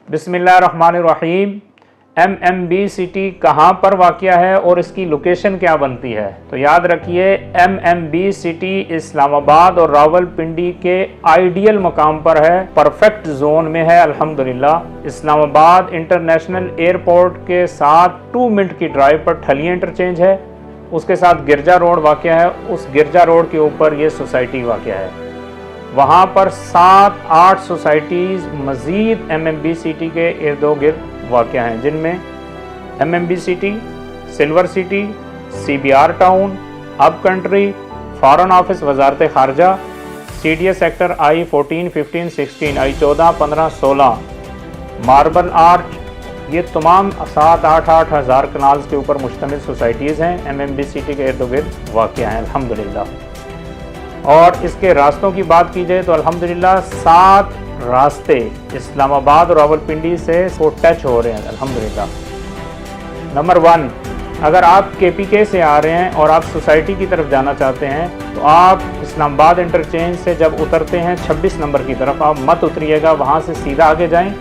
बिस्मिल्लाहिर्रहमानिर्रहीम। MMB city कहाँ पर वाक़या है और इसकी लोकेशन क्या बनती है? तो याद रखिए, MMB सिटी इस्लामाबाद और रावलपिंडी के आइडियल मकाम पर है, परफेक्ट जोन में है अल्हम्दुलिल्लाह। इस्लामाबाद इंटरनेशनल एयरपोर्ट के साथ 2 मिनट की ड्राइव पर ठलिया इंटरचेंज है, उसके साथ गिरजा रोड वाक़या है, उस गिरजा रोड के ऊपर ये सोसाइटी वाक़या है। वहाँ पर 7-8 सोसाइटीज़ मज़ीद MMB सिटी के इर्द गिर्द वाक़या हैं, जिनमें MMB city, silver city, CBR town, अब कंट्री, फॉरेन ऑफिस वजारत ख़ारजा, CDS sector I-14, 15, 16, I-14, 15, 16, marble arch, ये तमाम 7-8 हज़ार कनाल्स के ऊपर मुश्तमिल सोसाइटीज़ हैं, MMB सिटी के इर्द गिर्द वाक़या हैं अल्हम्दुलिल्लाह। और इसके रास्तों की बात की जाए तो अल्हम्दुलिल्लाह 7 रास्ते इस्लामाबाद और रावलपिंडी से वो टच हो रहे हैं अल्हम्दुलिल्लाह। नंबर 1, अगर आप KPK से आ रहे हैं और आप सोसाइटी की तरफ जाना चाहते हैं तो आप इस्लामाबाद इंटरचेंज से जब उतरते हैं 26 नंबर की तरफ आप मत उतरिएगा, वहाँ से सीधा आगे जाएं।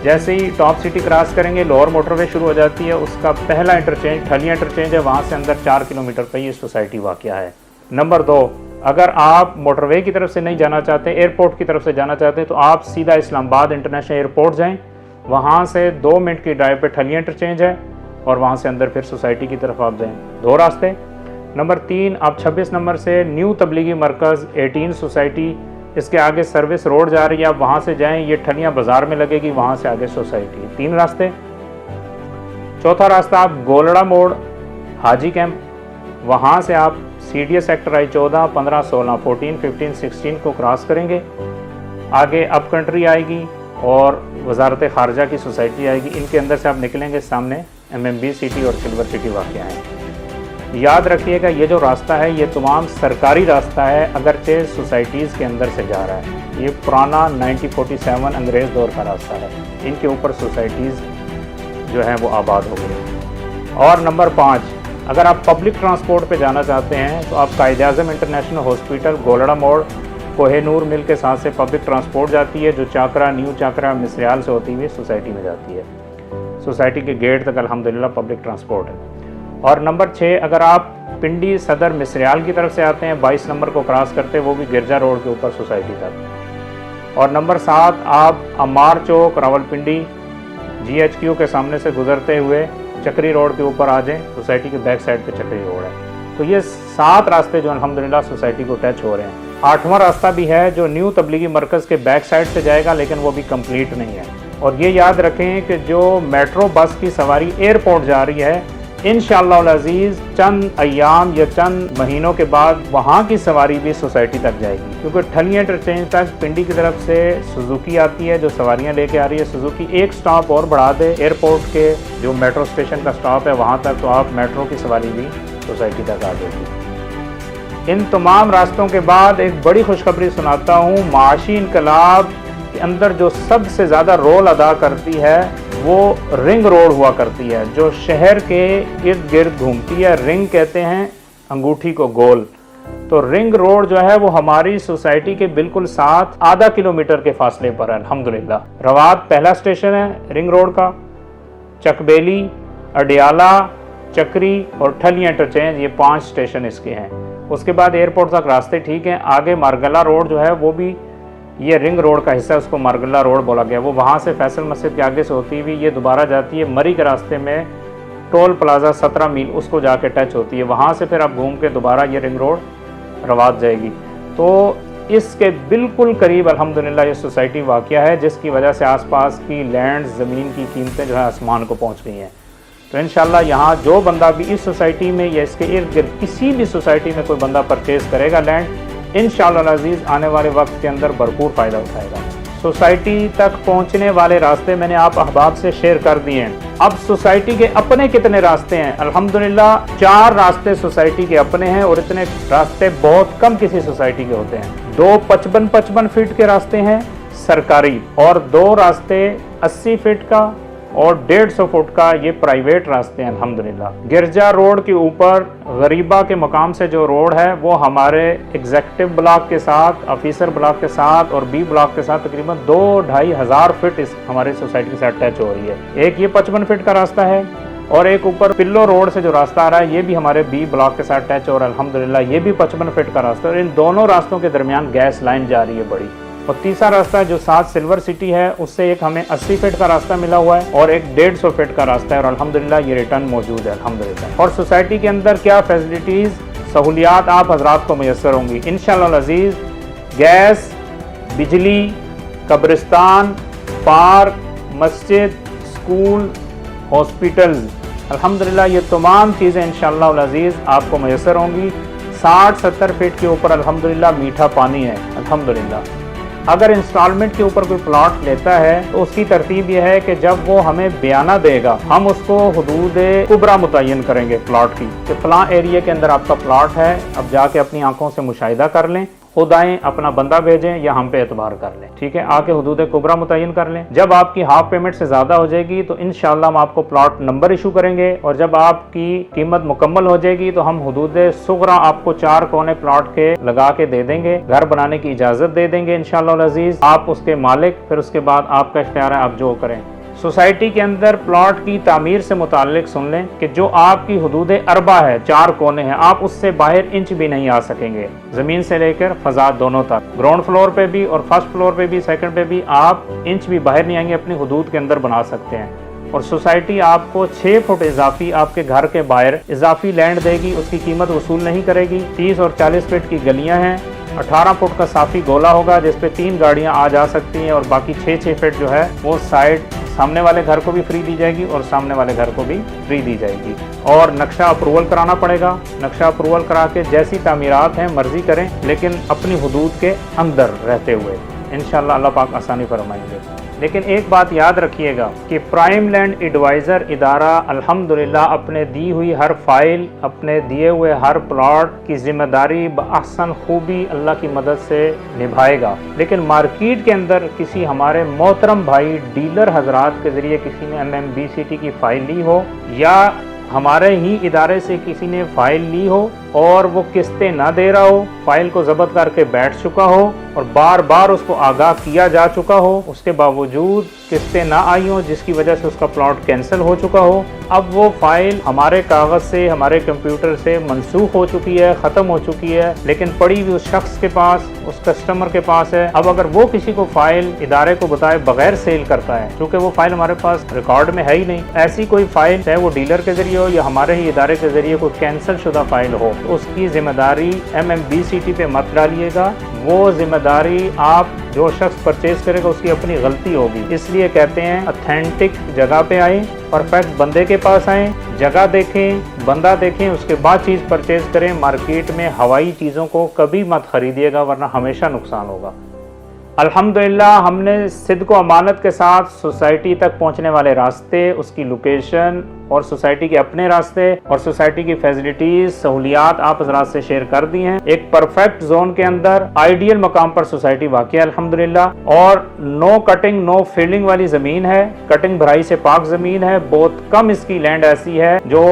जैसे ही टॉप सिटी क्रॉस करेंगे लोअर मोटरवे शुरू हो जाती है, उसका पहला इंटरचेंज ठलिया इंटरचेंज है, वहाँ से अंदर 4 किलोमीटर पर ये सोसाइटी वाक़या है। नंबर 2, अगर आप मोटरवे की तरफ से नहीं जाना चाहते, एयरपोर्ट की तरफ से जाना चाहते हैं तो आप सीधा इस्लामाबाद इंटरनेशनल एयरपोर्ट जाएं, वहाँ से 2 मिनट की ड्राइव पे ठलिया इंटरचेंज है और वहाँ से अंदर फिर सोसाइटी की तरफ आप जाएं, 2 रास्ते। नंबर 3, आप 26 नंबर से न्यू तबलीगी मरकज़ 18 सोसाइटी, इसके आगे सर्विस रोड जा रही है, आप वहाँ से जाएँ, ये ठलिया बाज़ार में लगेगी, वहाँ से आगे सोसाइटी, 3 रास्ते। चौथा रास्ता आप गोलड़ा मोड़ हाजी कैंप, वहाँ से आप CDS सेक्टर I-14, 15, 16, 14, 15, 16 को क्रॉस करेंगे, आगे अप कंट्री आएगी और वजारत ख़ारजा की सोसाइटी आएगी, इनके अंदर से आप निकलेंगे, सामने MMB सिटी और सिल्वर सिटी वाक़या है। याद रखिएगा, ये जो रास्ता है ये तमाम सरकारी रास्ता है, अगरचे सोसाइटीज़ के अंदर से जा रहा है। ये पुराना 1947 अंग्रेज़ दौर का रास्ता है, इनके ऊपर सोसाइटीज़ जो हैं वो आबाद हो गई। और नंबर 5, अगर आप पब्लिक ट्रांसपोर्ट पे जाना चाहते हैं तो आप कायद-ए-आज़म इंटरनेशनल हॉस्पिटल, गोलड़ा मोड़, कोहिनूर मिल के साथ से पब्लिक ट्रांसपोर्ट जाती है, जो चाकरा, न्यू चाकरा, मिसरियाल से होती हुई सोसाइटी में जाती है। सोसाइटी के गेट तक अल्हम्दुलिल्लाह पब्लिक ट्रांसपोर्ट है। और नंबर 6, अगर आप पिंडी सदर मिसरियाल की तरफ से आते हैं, 22 नंबर को क्रॉस करते हैं, वो भी गिरजा रोड के ऊपर सोसाइटी तक। और नंबर 7, आप अमार चौक रावलपिंडी GHQ के सामने से गुजरते हुए चक्री रोड के ऊपर आ जाएं, सोसाइटी के बैक साइड पे चक्री रोड है। तो ये 7 रास्ते जो अल्हम्दुलिल्लाह सोसाइटी को टच हो रहे हैं। 8वां रास्ता भी है जो न्यू तबलीगी मरकज़ के बैक साइड से जाएगा, लेकिन वो भी कंप्लीट नहीं है। और ये याद रखें कि जो मेट्रो बस की सवारी एयरपोर्ट जा रही है, इंशाअल्लाह अज़ीज़ चंद अय्याम या चंद महीनों के बाद वहाँ की सवारी भी सोसाइटी तक जाएगी, क्योंकि ठलिया इंटरचेंज तक पिंडी की तरफ से सुजुकी आती है जो सवारियाँ लेके आ रही है। सुजुकी एक स्टॉप और बढ़ा दे एयरपोर्ट के जो मेट्रो स्टेशन का स्टॉप है वहाँ तक, तो आप मेट्रो की सवारी भी सोसाइटी तक आ जाएगी। इन तमाम रास्तों के बाद एक बड़ी खुशखबरी सुनाता हूँ। माशी इनकलाब के अंदर जो सबसे ज़्यादा रोल अदा करती है वो रिंग रोड हुआ करती है, जो शहर के इर्द गिर्द घूमती है। रिंग कहते हैं अंगूठी को गोल। तो रिंग रोड जो है वो हमारी सोसाइटी के बिल्कुल साथ आधा किलोमीटर के फासले पर है अल्हम्दुलिल्लाह। रवात पहला स्टेशन है रिंग रोड का, चकबेली, अडियाला, चक्री और ठलिया इंटरचेंज, ये 5 स्टेशन इसके हैं। उसके बाद एयरपोर्ट तक रास्ते ठीक हैं। आगे मारगला रोड जो है वो भी ये रिंग रोड का हिस्सा, उसको मारगला रोड बोला गया। वो वहाँ से फैसल मस्जिद के आगे से होती हुई ये दोबारा जाती है मरी के रास्ते में टोल प्लाजा 17 मील, उसको जाके टच होती है। वहाँ से फिर आप घूम के दोबारा ये रिंग रोड रवात जाएगी। तो इसके बिल्कुल करीब अल्हम्दुलिल्लाह ये सोसाइटी वाक़या है, जिसकी वजह से आसपास की लैंड ज़मीन की कीमतें जो है आसमान को पहुँच गई हैं। तो इंशाल्लाह यहाँ जो बंदा भी इस सोसाइटी में या इसके इर्द गिर्द किसी भी सोसाइटी में कोई बंदा परचेज़ करेगा लैंड, इंशाअल्लाह अज़ीज़ आने वाले वक्त के अंदर भरपूर फ़ायदा उठाएगा। सोसाइटी तक पहुंचने वाले रास्ते मैंने आप अहबाब से शेयर कर दिए हैं। अब सोसाइटी के अपने कितने रास्ते हैं? अल्हम्दुलिल्लाह 4 रास्ते सोसाइटी के अपने हैं और इतने रास्ते बहुत कम किसी सोसाइटी के होते हैं। 2 55-55 फीट के रास्ते हैं सरकारी और 2 रास्ते 80 फीट का और 150 फुट का ये प्राइवेट रास्ते हैं अल्हम्दुलिल्लाह। गिरजा रोड के ऊपर गरीबा के मकाम से जो रोड है वो हमारे एग्जेक्टिव ब्लॉक के साथ, ऑफिसर ब्लॉक के साथ और बी ब्लॉक के साथ तकरीबन 2-2.5 हज़ार फीट इस हमारी सोसाइटी के साथ अटैच हो रही है। एक ये 55 फीट का रास्ता है और एक ऊपर पिल्लो रोड से जो रास्ता आ रहा है ये भी हमारे बी ब्लॉक के साथ अटैच हो रहा है अल्हम्दुलिल्लाह। ये भी 55 फीट का रास्ता है और इन दोनों रास्तों के दरमियान गैस लाइन जा रही है बड़ी। और तीसरा रास्ता जो साथ सिल्वर सिटी है उससे एक हमें 80 फीट का रास्ता मिला हुआ है और एक 150 फीट का रास्ता है और अल्हम्दुलिल्लाह ये रिटर्न मौजूद है अल्हम्दुलिल्लाह। और सोसाइटी के अंदर क्या फैसिलिटीज़ सहूलियात आप हजरात को मैसर होंगी इंशाअल्लाह अज़ीज़। गैस, बिजली, कब्रिस्तान, पार्क, मस्जिद, स्कूल, हॉस्पिटल्स, अल्हम्दुलिल्लाह ये तमाम चीज़ें इंशाअल्लाह अज़ीज़ आपको मैसर होंगी। 60-70 फीट के ऊपर अल्हम्दुलिल्लाह मीठा पानी है अल्हम्दुलिल्लाह। अगर इंस्टॉलमेंट के ऊपर कोई प्लॉट लेता है तो उसकी तरतीब यह है कि जब वो हमें बयाना देगा हम उसको हुदूद कुबरा मुतय्यन करेंगे प्लॉट की कि फलां एरिया के अंदर आपका प्लॉट है, अब जाके अपनी आंखों से मुशाहिदा कर लें, खुद आएँ, अपना बंदा भेजें या हम पे एतबार कर लें, ठीक है, आके हुदूद कुबरा मुतय्यन कर लें। जब आपकी हाफ पेमेंट से ज़्यादा हो जाएगी तो इंशाअल्लाह हम आपको प्लॉट नंबर इशू करेंगे और जब आपकी कीमत मुकम्मल हो जाएगी तो हम हुदूद सुगरा आपको 4 कोने प्लॉट के लगा के दे देंगे, घर बनाने की इजाज़त दे देंगे इंशाअल्लाह अज़ीज़। आप उसके मालिक, फिर उसके बाद आपका इख्तियार है आप जो करें। सोसाइटी के अंदर प्लॉट की तामीर से मुताल्लिक सुन लें कि जो आपकी हुदूद अरबा है, 4 कोने हैं, आप उससे बाहर इंच भी नहीं आ सकेंगे, ज़मीन से लेकर फ़ज़ा दोनों तक। ग्राउंड फ्लोर पे भी और फर्स्ट फ्लोर पे भी, सेकंड पे भी आप इंच भी बाहर नहीं आएंगे, अपनी हुदूद के अंदर बना सकते हैं। और सोसाइटी आपको 6 फुट इजाफी आपके घर के बाहर इजाफी लैंड देगी, उसकी कीमत वसूल नहीं करेगी। 30 और 40 फीट की गलियाँ हैं, 18 फुट का साफ़ी गोला होगा जिसपे 3 गाड़ियाँ आ जा सकती हैं और बाकी 6-6 फीट जो है वो साइड सामने वाले घर को भी फ्री दी जाएगी और सामने वाले घर को भी फ्री दी जाएगी। और नक्शा अप्रूवल कराना पड़ेगा, नक्शा अप्रूवल करा के जैसी तामीरात हैं मर्जी करें लेकिन अपनी हुदूद के अंदर रहते हुए इंशाअल्लाह अल्लाह पाक आसानी फरमाएंगे। लेकिन एक बात याद रखिएगा कि प्राइम लैंड एडवाइज़र इदारा अल्हम्दुलिल्लाह अपने दी हुई हर फाइल, अपने दिए हुए हर प्लॉट की जिम्मेदारी बअहसन खूबी अल्लाह की मदद से निभाएगा। लेकिन मार्केट के अंदर किसी हमारे मोहतरम भाई डीलर हजरात के ज़रिए किसी ने MMBCT की फ़ाइल ली हो या हमारे ही इदारे से किसी ने फ़ाइल ली हो और वो किस्तें ना दे रहा हो, फाइल को ज़ब्त करके बैठ चुका हो और बार बार उसको आगाह किया जा चुका हो, उसके बावजूद किस्तें ना आई हो जिसकी वजह से उसका प्लॉट कैंसिल हो चुका हो, अब वो फाइल हमारे कागज़ से, हमारे कंप्यूटर से मनसूख हो चुकी है, ख़त्म हो चुकी है, लेकिन पड़ी हुई उस शख्स के पास, उस कस्टमर के पास है। अब अगर वो किसी को फ़ाइल इदारे को बताए बगैर सेल करता है, क्योंकि वो फ़ाइल हमारे पास रिकॉर्ड में है ही नहीं, ऐसी कोई फ़ाइल चाहे वो डीलर के ज़रिए हो या हमारे ही इदारे के ज़रिए कोई कैंसिल शुदा फ़ाइल हो, उसकी जिम्मेदारी MMBCT पे मत डालिएगा। वो जिम्मेदारी आप जो शख्स परचेज करेगा उसकी अपनी गलती होगी। इसलिए कहते हैं ऑथेंटिक जगह पे आए, परफेक्ट बंदे के पास आए, जगह देखें, बंदा देखें, उसके बाद चीज़ परचेज करें। मार्केट में हवाई चीज़ों को कभी मत खरीदिएगा वरना हमेशा नुकसान होगा। अल्हम्दुलिल्लाह हमने सिद्क़ व अमानत के साथ सोसाइटी तक पहुंचने वाले रास्ते, उसकी लोकेशन और सोसाइटी के अपने रास्ते और सोसाइटी की फैसिलिटीज़, सहूलियात आप हज़रात से शेयर कर दी हैं। एक परफेक्ट जोन के अंदर आइडियल मकाम पर सोसाइटी वाक़ है अल्हम्दुलिल्लाह। और नो कटिंग नो फिलिंग वाली ज़मीन है, कटिंग भराई से पाक ज़मीन है। बहुत कम इसकी लैंड ऐसी है जो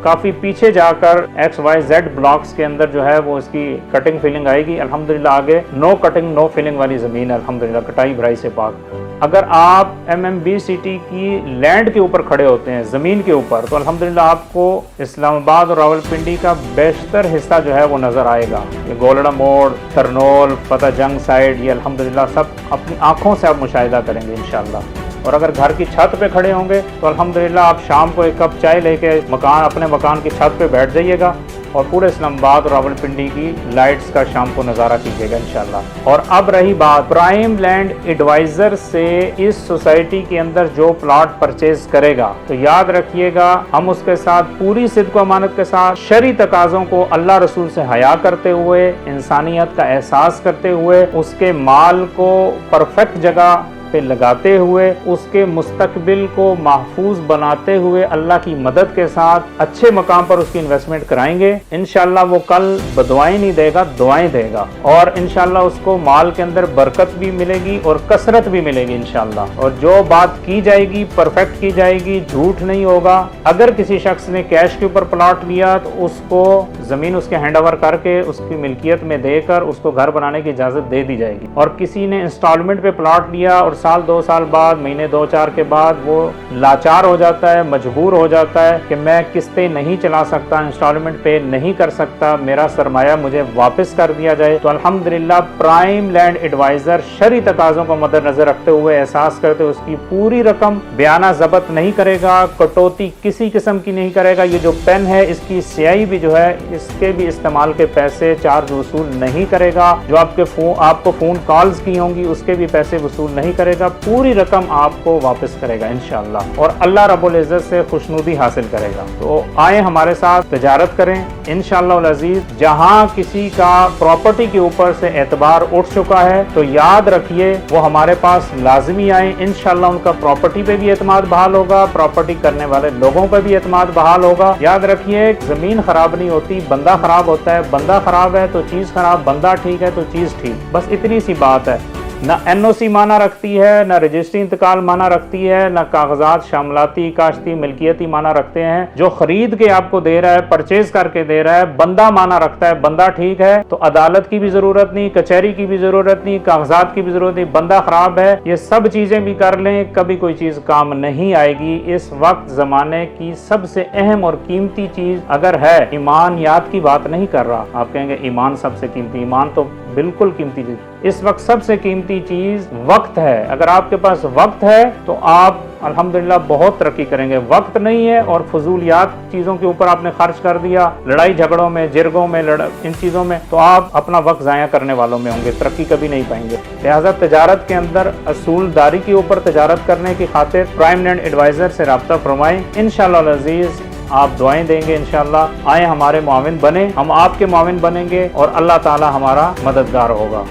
काफ़ी पीछे जाकर XYZ ब्लॉक्स के अंदर जो है वो इसकी कटिंग फिलिंग आएगी। अल्हम्दुलिल्लाह आगे नो कटिंग नो फिलिंग वाली ज़मीन है अल्हम्दुलिल्लाह, कटाई भराई से पाक। अगर आप MMBCT की लैंड के ऊपर खड़े होते हैं, ज़मीन के ऊपर, तो अल्हम्दुलिल्लाह आपको इस्लामाबाद और रावलपिंडी का बेशतर हिस्सा जो है वो नज़र आएगा। ये गोलड़ा मोड़, तरनोल, फतेह जंग साइड, ये अल्हम्दुलिल्लाह सब अपनी आँखों से आप मुशाहिदा करेंगे इंशाअल्लाह। और अगर घर की छत पे खड़े होंगे तो अल्हम्दुलिल्लाह आप शाम को एक कप चाय लेके अपने मकान की छत पे बैठ जाइएगा और पूरे इस्लामाबाद और रावलपिंडी की लाइट्स का शाम को नज़ारा कीजिएगा इंशाअल्लाह। और अब रही बात प्राइम लैंड एडवाइज़र से इस सोसाइटी के अंदर जो प्लॉट परचेज करेगा, तो याद रखिएगा हम उसके साथ पूरी सिद्क़ व अमानत के साथ शरई तकाज़ों को अल्लाह रसूल से हया करते हुए, इंसानियत का एहसास करते हुए, उसके माल को परफेक्ट जगह पे लगाते हुए उसके मुस्तकबिल को महफूज बनाते हुए अल्लाह की मदद के साथ अच्छे मकाम पर उसकी इन्वेस्टमेंट कराएंगे, इंशाल्लाह वो कल बदुआएं नहीं देगा, दुआएं देगा और इंशाल्लाह उसको माल के अंदर बरकत भी मिलेगी और कसरत भी मिलेगी इंशाल्लाह। और जो बात की जाएगी परफेक्ट की जाएगी, झूठ नहीं होगा। अगर किसी शख्स ने कैश के ऊपर प्लॉट लिया तो उसको जमीन उसके हैंड ओवर करके उसकी मिल्कियत में देकर उसको घर बनाने की इजाजत दे दी जाएगी। और किसी ने इंस्टॉलमेंट पे प्लॉट लिया और साल 2 साल बाद, महीने 2-4 के बाद वो लाचार हो जाता है, मजबूर हो जाता है कि मैं किस्तें नहीं चला सकता, इंस्टॉलमेंट पे नहीं कर सकता, मेरा सरमाया मुझे वापस कर दिया जाए, तो अल्हम्दुलिल्लाह प्राइम लैंड एडवाइजर शरई तकाज़ों को मद्देनजर रखते हुए, एहसास करते हुए उसकी पूरी रकम बयाना जब्त नहीं करेगा, कटौती किसी किस्म की नहीं करेगा। ये जो पेन है इसकी स्याही भी जो है इसके भी इस्तेमाल के पैसे चार्ज वसूल नहीं करेगा। जो आपको फ़ोन कॉल्स की होंगी उसके भी पैसे वसूल नहीं करेगा। पूरी रकम आपको वापस करेगा इंशाअल्लाह और अल्लाह रब्बुल इज़्ज़त से खुशनुदी हासिल करेगा। तो आए हमारे साथ तजारत करें इंशाअल्लाह अज़ीज़। जहाँ किसी का प्रॉपर्टी के ऊपर से एतबार उठ चुका है तो याद रखिए वो हमारे पास लाजमी आए, इंशाअल्लाह उनका प्रॉपर्टी पे भी एतमाद बहाल होगा, प्रॉपर्टी करने वाले लोगों पे भी एतमाद बहाल होगा। याद रखिए जमीन खराब नहीं होती, बंदा खराब होता है। बंदा खराब है तो चीज़ खराब, बंदा ठीक है तो चीज़ ठीक, बस इतनी सी बात है। ना NOC माना रखती है, ना रजिस्ट्री इंतकाल माना रखती है, ना कागजात शामलाती काश्ती मिल्कियती माना रखते हैं। जो खरीद के आपको दे रहा है, परचेज करके दे रहा है, बंदा माना रखता है। बंदा ठीक है तो अदालत की भी जरूरत नहीं, कचहरी की भी जरूरत नहीं, कागजात की भी जरूरत नहीं। बंदा खराब है, ये सब चीजें भी कर लें, कभी कोई चीज काम नहीं आएगी। इस वक्त जमाने की सबसे अहम और कीमती चीज अगर है, ईमान याद की बात नहीं कर रहा। आप कहेंगे ईमान सबसे कीमती, ईमान तो बिल्कुल कीमती चीज। इस वक्त सबसे कीमती चीज वक्त है। अगर आपके पास वक्त है तो आप अल्हम्दुलिल्लाह बहुत तरक्की करेंगे। वक्त नहीं है और फजूलियात चीज़ों के ऊपर आपने खर्च कर दिया, लड़ाई झगड़ों में, जिरगों में, इन चीज़ों में, तो आप अपना वक्त ज़ाया करने वालों में होंगे, तरक्की कभी नहीं पाएंगे। लिहाजा तजारत के अंदर असूलदारी के ऊपर तजारत करने की खातिर प्राइम लैंड एडवाइज़र से रब्ता फरमाएं। इंशाअल्लाह अज़ीज़ आप दुआएं देंगे इंशाअल्लाह। आए हमारे मुआविन बने, हम आपके मुआविन बनेंगे और अल्लाह ताला हमारा मददगार होगा।